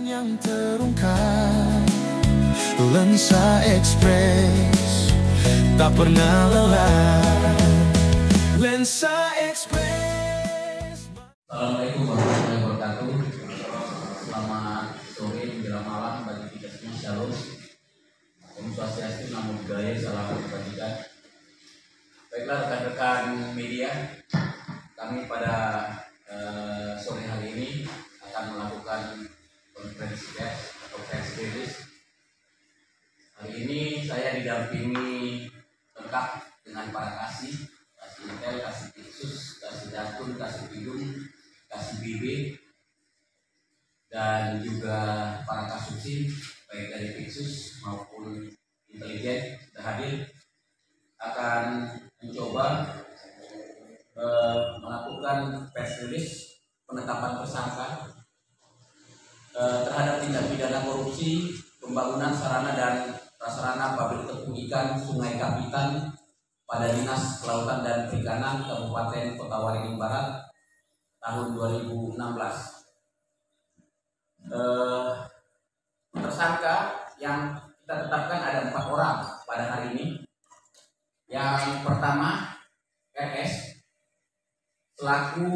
yang terungkap. Lensa Express tak pernah lelah. Lensa Express. Assalamualaikum warahmatullahi wabarakatuh. Selamat sore menjelang malam bagi kita semua. Shalom. Om Swastiastu, Namo Buddhaya, salam kebajikan. Baiklah rekan-rekan media, kami pada sore hari ini akan melakukan konferensi pers atau press release. Hari ini saya didampingi lengkap dengan para kasih Intel, kasih Pixus, kasih Datun, kasih Bidung, kasih BB, dan juga para kasusi baik dari Pixus maupun intelijen sudah hadir, akan mencoba melakukan press release penetapan tersangka terhadap tindak pidana korupsi pembangunan sarana dan prasarana pabrik tepung ikan Sungai Kapitan pada Dinas Kelautan dan Perikanan Kabupaten Kota Waringin Barat tahun 2016. Tersangka yang kita tetapkan ada 4 orang pada hari ini. Yang pertama, RS selaku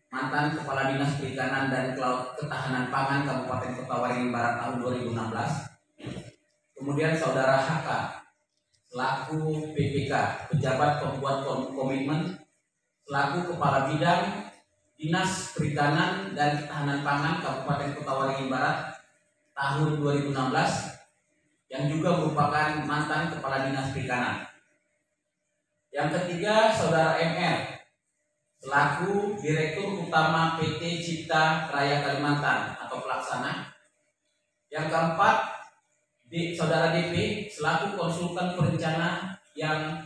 mantan Kepala Dinas Perikanan dan Ketahanan Pangan Kabupaten Kota Waringin Barat tahun 2016. Kemudian saudara HK selaku PPK, pejabat pembuat komitmen, selaku Kepala Bidang Dinas Perikanan dan Ketahanan Pangan Kabupaten Kota Waringin Barat tahun 2016, yang juga merupakan mantan Kepala Dinas Perikanan. Yang ketiga, saudara MR selaku Direktur Utama PT Cipta Raya Kalimantan atau pelaksana. Yang keempat, saudara DP selaku konsultan perencana yang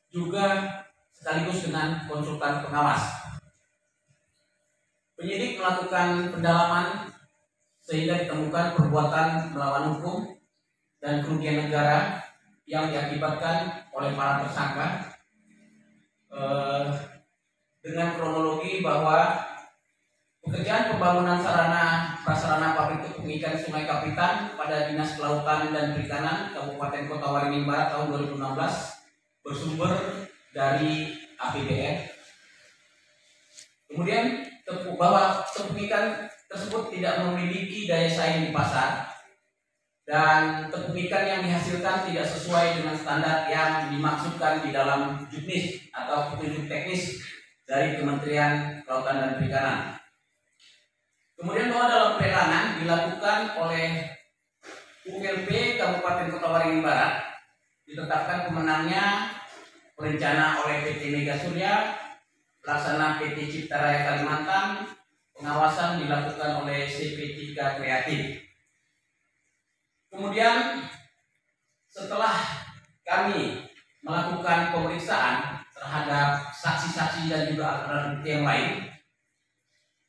juga sekaligus dengan konsultan pengawas. Penyidik melakukan pendalaman sehingga ditemukan perbuatan melawan hukum dan kerugian negara yang diakibatkan oleh para tersangka, dengan kronologi bahwa pekerjaan pembangunan sarana prasarana pabrik tepung ikan Sungai Kapitan pada Dinas Kelautan dan Perikanan Kabupaten Kota Waringin Barat tahun 2016 bersumber dari APBN. Kemudian bahwa tepung ikan tersebut tidak memiliki daya saing di pasar, dan tepung ikan yang dihasilkan tidak sesuai dengan standar yang dimaksudkan di dalam juknis atau petunjuk teknis dari Kementerian Kelautan dan Perikanan. Kemudian bahwa dalam pelelangan dilakukan oleh ULP Kabupaten Kota Waringin Barat, ditetapkan pemenangnya perencana oleh PT Mega Surya, pelaksana PT Cipta Raya Kalimantan, pengawasan dilakukan oleh CP3 Kreatif. Kemudian setelah kami melakukan pemeriksaan terhadap saksi-saksi dan juga alat bukti yang lain,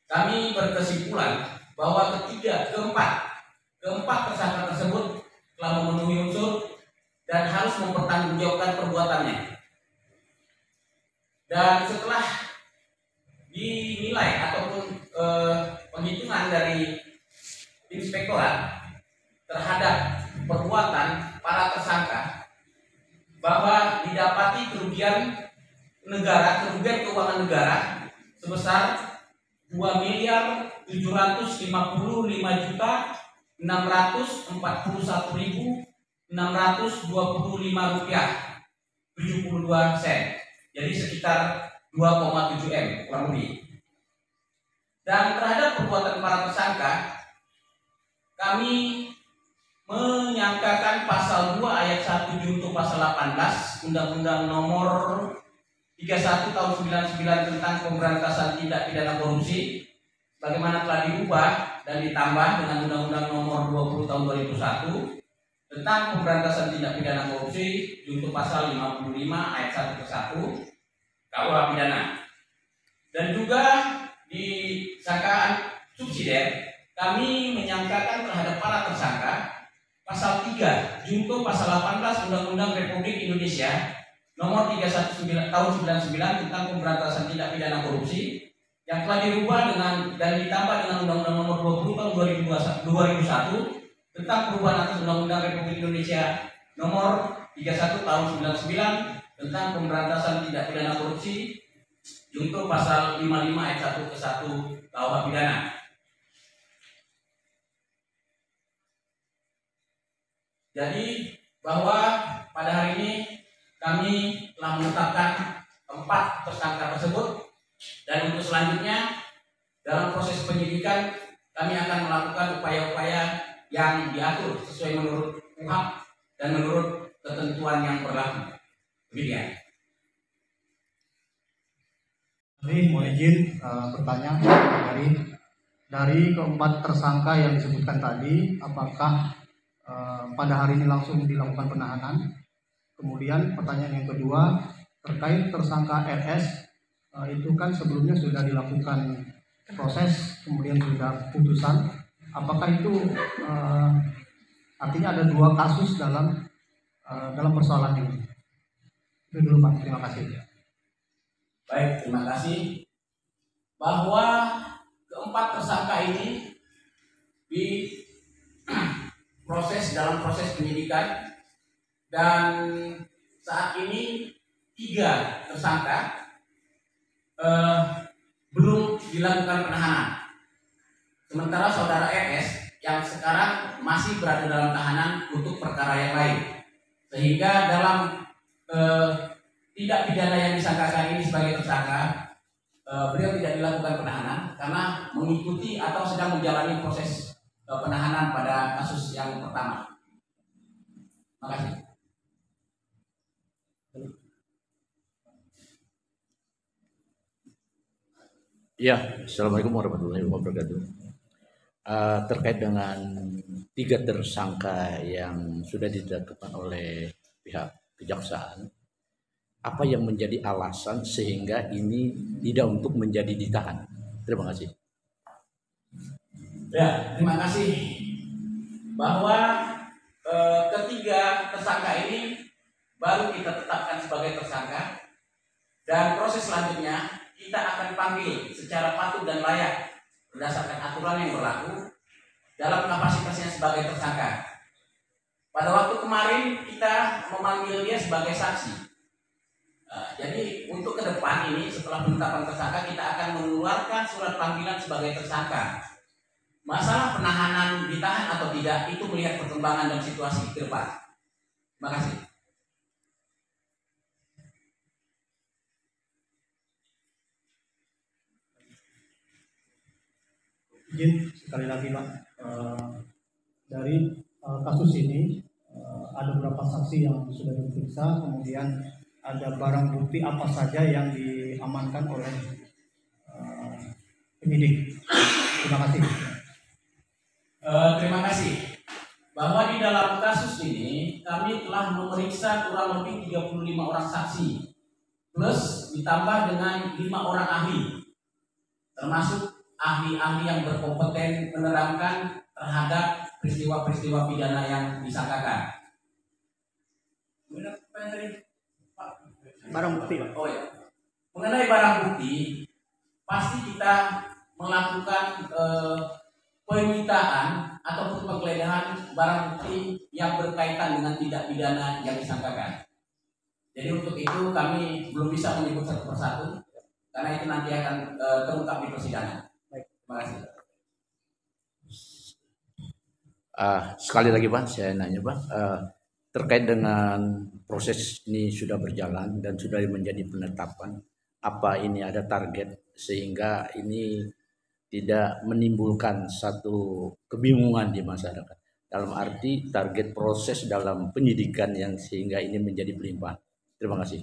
kami berkesimpulan bahwa keempat tersangka tersebut telah memenuhi unsur dan harus mempertanggungjawabkan perbuatannya. Dan setelah dinilai ataupun penghitungan dari inspektorat terhadap perbuatan para tersangka, bahwa didapati kerugian keuangan negara sebesar 2.555.641.625 rupiah 72 sen, jadi sekitar 2,7 M kurang lebih. Dan terhadap perbuatan para tersangka, kami menyangkakan pasal 2 ayat 1 junto pasal 18 Undang-Undang Nomor 31 Tahun 99 tentang Pemberantasan Tindak Pidana Korupsi, bagaimana telah diubah dan ditambah dengan Undang-Undang Nomor 20 Tahun 2001 tentang Pemberantasan Tindak Pidana Korupsi junto pasal 55 ayat 1 ke 1 KUH pidana. Dan juga di sangkaan subsidiar, kami menyangkakan terhadap para tersangka pasal 3 junto pasal 18 Undang-Undang Republik Indonesia Nomor 319 Tahun 99 tentang Pemberantasan Tindak Pidana Korupsi, yang telah dirubah dan ditambah dengan Undang-Undang Nomor 20 Tahun 2001 tentang perubahan atas Undang-Undang Republik Indonesia Nomor 31 Tahun 99 tentang pemberantasan tindak pidana korupsi, junto pasal 55 ayat 1 ke 1 KUH pidana. Jadi bahwa pada hari ini kami telah menetapkan 4 tersangka tersebut, dan untuk selanjutnya dalam proses penyidikan kami akan melakukan upaya-upaya yang diatur sesuai menurut KUHP dan menurut ketentuan yang berlaku. Demikian. Ini mohon izin bertanya dari keempat tersangka yang disebutkan tadi, apakah pada hari ini langsung dilakukan penahanan? Kemudian pertanyaan yang kedua terkait tersangka RS, itu kan sebelumnya sudah dilakukan proses, kemudian sudah putusan. Apakah itu artinya ada 2 kasus dalam persoalan ini? Itu dulu Pak, terima kasih. Baik, terima kasih. Bahwa keempat tersangka ini di dalam proses penyidikan, dan saat ini 3 tersangka belum dilakukan penahanan. Sementara saudara RS yang sekarang masih berada dalam tahanan untuk perkara yang lain, sehingga dalam tindak pidana yang disangkakan ini sebagai tersangka, beliau tidak dilakukan penahanan karena mengikuti atau sedang menjalani proses penahanan pada kasus yang pertama. Terima kasih. Ya, Assalamualaikum warahmatullahi wabarakatuh. Terkait dengan 3 tersangka yang sudah ditetapkan oleh pihak kejaksaan, apa yang menjadi alasan sehingga ini tidak untuk menjadi ditahan? Terima kasih. Ya, terima kasih. Bahwa ketiga tersangka ini baru kita tetapkan sebagai tersangka, dan proses selanjutnya kita akan panggil secara patut dan layak berdasarkan aturan yang berlaku dalam kapasitasnya sebagai tersangka. Pada waktu kemarin kita memanggil dia sebagai saksi. Jadi untuk ke depan ini setelah penetapan tersangka kita akan mengeluarkan surat panggilan sebagai tersangka. Masalah penahanan ditahan atau tidak itu melihat perkembangan dan situasi ke depan. Terima kasih. Izin sekali lagi Pak, dari kasus ini ada beberapa saksi yang sudah diperiksa, kemudian ada barang bukti apa saja yang diamankan oleh penyidik. Terima kasih. Terima kasih. Bahwa di dalam kasus ini kami telah memeriksa kurang lebih 35 orang saksi, plus ditambah dengan 5 orang ahli, termasuk ahli-ahli yang berkompeten menerangkan terhadap peristiwa-peristiwa pidana yang disangkakan. Barang bukti Pak. Oh ya, mengenai barang bukti pasti kita melakukan penyitaan ataupun penggeledahan barang bukti yang berkaitan dengan tindak pidana yang disangkakan. Jadi untuk itu kami belum bisa menyebut satu persatu karena itu nanti akan terungkap di persidangan. Terima kasih. Sekali lagi Pak, saya nanya Pak, terkait dengan proses ini sudah berjalan dan sudah menjadi penetapan, apa ini ada target sehingga ini tidak menimbulkan satu kebingungan di masyarakat, dalam arti target proses dalam penyidikan yang sehingga ini menjadi pelimpahan. Terima kasih.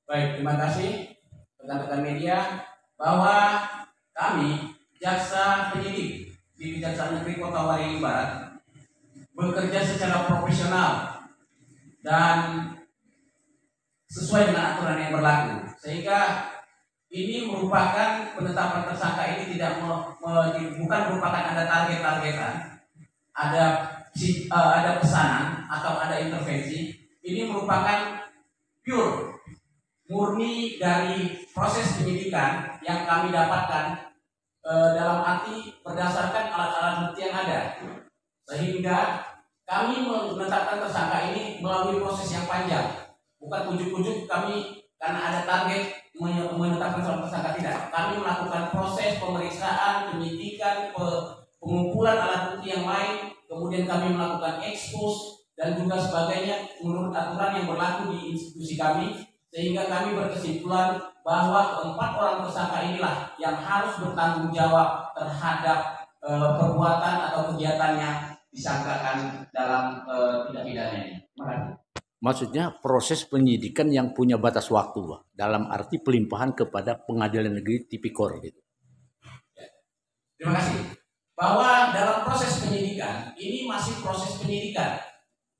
Baik, terima kasih rekan-rekan media, bahwa kami jaksa penyidik di Kejaksaan Negeri Kota Waringin Barat bekerja secara profesional dan sesuai dengan aturan yang berlaku, sehingga ini merupakan penetapan tersangka ini bukan merupakan ada target-targetan, ada pesanan atau ada intervensi. Ini merupakan pure murni dari proses penyidikan yang kami dapatkan, dalam arti berdasarkan alat-alat bukti yang ada, sehingga kami menetapkan tersangka ini melalui proses yang panjang. Bukan ujuk-ujuk kami karena ada target menetapkan seorang tersangka, tidak. Kami melakukan proses pemeriksaan, penyidikan, pengumpulan alat bukti yang lain, kemudian kami melakukan ekspos dan juga sebagainya menurut aturan yang berlaku di institusi kami, sehingga kami berkesimpulan bahwa 4 orang tersangka inilah yang harus bertanggung jawab terhadap perbuatan atau kegiatan yang disangkakan dalam tindak pidana ini. Terima kasih. Maksudnya proses penyidikan yang punya batas waktu, Pak, dalam arti pelimpahan kepada pengadilan negeri Tipikor gitu. Terima kasih. Bahwa dalam proses penyidikan ini masih proses penyidikan.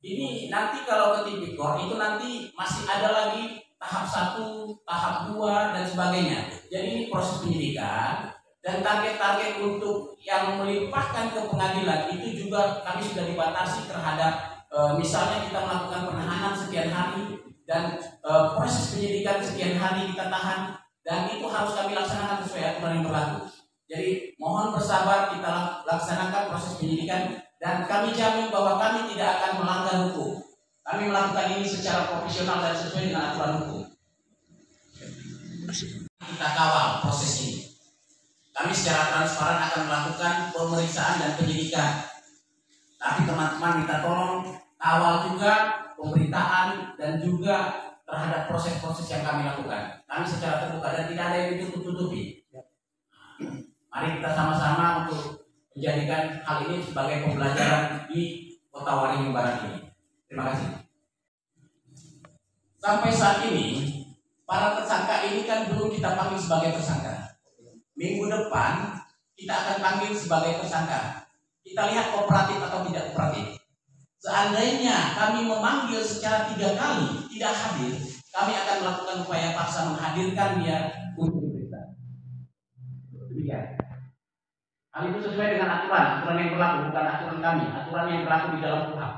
Ini nanti kalau ke Tipikor itu nanti masih ada lagi tahap 1, tahap 2 dan sebagainya. Jadi ini proses penyidikan dan target-target untuk yang melimpahkan ke pengadilan itu juga kami sudah dibatasi terhadap misalnya kita melakukan penahanan sekian hari dan proses penyidikan sekian hari kita tahan, dan itu harus kami laksanakan sesuai aturan yang berlaku. Jadi mohon bersabar, kita laksanakan proses penyidikan dan kami jamin bahwa kami tidak akan melanggar hukum. Kami melakukan ini secara profesional dan sesuai dengan aturan hukum. Kita kawal proses ini. Kami secara transparan akan melakukan pemeriksaan dan penyidikan. Tapi teman-teman minta tolong kawal juga pemberitaan dan juga terhadap proses-proses yang kami lakukan. Kami secara terbuka dan tidak ada yang ditutup-tutupi. Mari kita sama-sama untuk menjadikan hal ini sebagai pembelajaran di Kota Waringin Barat ini. Terima kasih. Sampai saat ini, para tersangka ini kan belum kita panggil sebagai tersangka. Minggu depan kita akan panggil sebagai tersangka. Kita lihat kooperatif atau tidak kooperatif. Seandainya kami memanggil secara 3 kali tidak hadir, kami akan melakukan upaya paksa menghadirkan dia untuk diperiksa. Demikian. Hal itu sesuai dengan aturan yang berlaku, bukan aturan kami, aturan yang berlaku di dalam KUHP.